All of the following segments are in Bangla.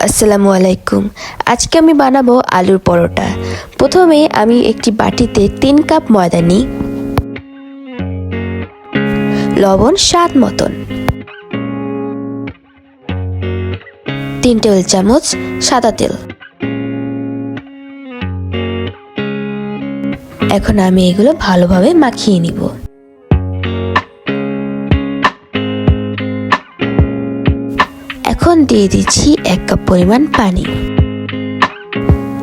আসসালামু আলাইকুম। আজকে আমি বানাবো আলুর পরোটা। প্রথমে আমি একটি বাটিতে 3 কাপ ময়দা নিই, লবণ স্বাদ মতন, 3 টেবিল চামচ সাদা তেল। এখন আমি এগুলো ভালোভাবে মাখিয়ে নিব। এখন দিয়ে দিচ্ছি 1 কাপ পরিমাণ পানি।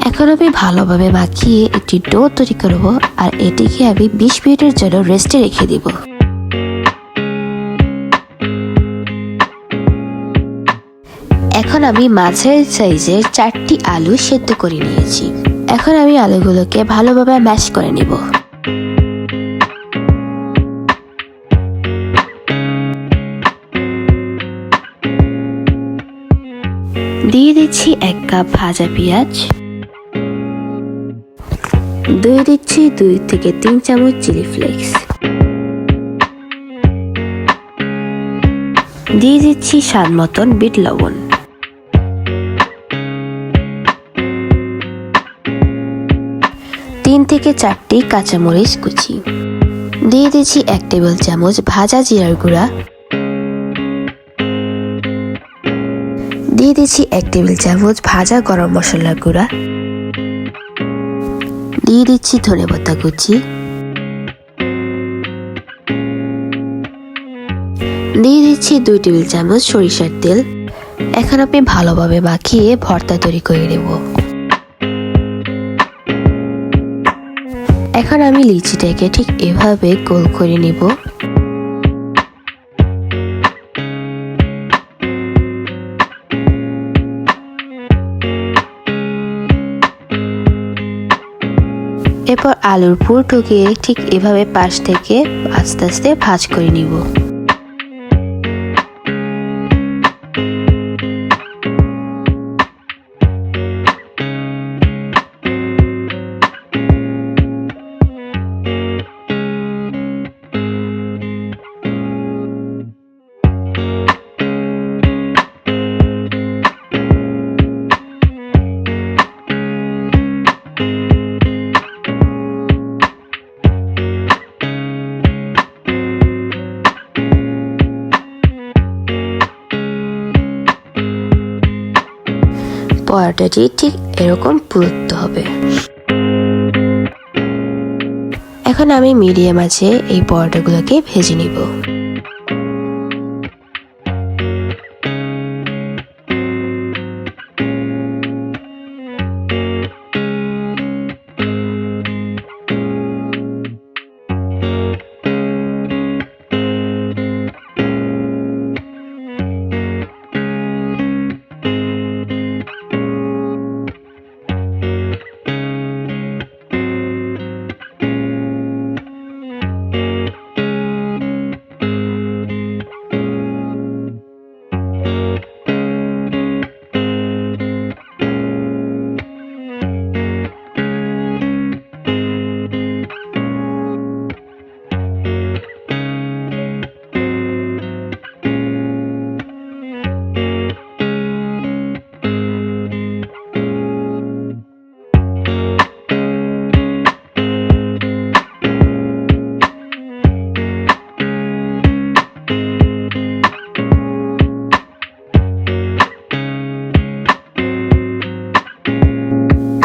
এখন আমি ভালোভাবে মাখিয়ে একটি ডো তৈরি করব, আর এটিকে আমি 20 মিনিটের জন্য রেস্টে রেখে দিব। এখন আমি মাঝারি সাইজের 4টি আলু সেদ্ধ করে নিয়েছি। এখন আমি আলুগুলোকে ভালোভাবে ম্যাশ করে নিব। দিয়ে দিচ্ছি 1 কাপ ভাজা পেঁয়াজ, দিয়ে দিচ্ছি 2 থেকে 3 চামচ চিলি ফ্লেক্স, দিয়ে দিচ্ছি স্বাদ মতন বিট লবণ, তিন থেকে 4টি কাঁচামরিচ কুচি, দিয়ে দিচ্ছি 1 টেবিল চামচ ভাজা জিরার গুঁড়া, দিয়ে দিচ্ছি 1 টেবিল চামচ ভাজা গরম মশলার গুঁড়া, দিয়ে দিচ্ছি ধনেপাতা কুচি, দিয়ে দিচ্ছি 2 টেবিল চামচ সরিষার তেল। এখন আমি ভালোভাবে মাখিয়ে ভর্তা তৈরি করে নেব। এখন আমি লিচিটাকে ঠিক এভাবে গোল করে নেব। এরপর আলুর পুর ঢুকিয়ে ঠিক এভাবে পাশ থেকে আস্তে আস্তে ভাঁজ করে নিব। পরোটাটি ঠিক এরকম পুরুত্ব হবে। এখন আমি মিডিয়াম আঁচে এই পরোটাগুলোকে ভেজে নিব।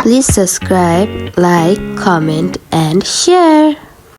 Please subscribe, like, comment and share.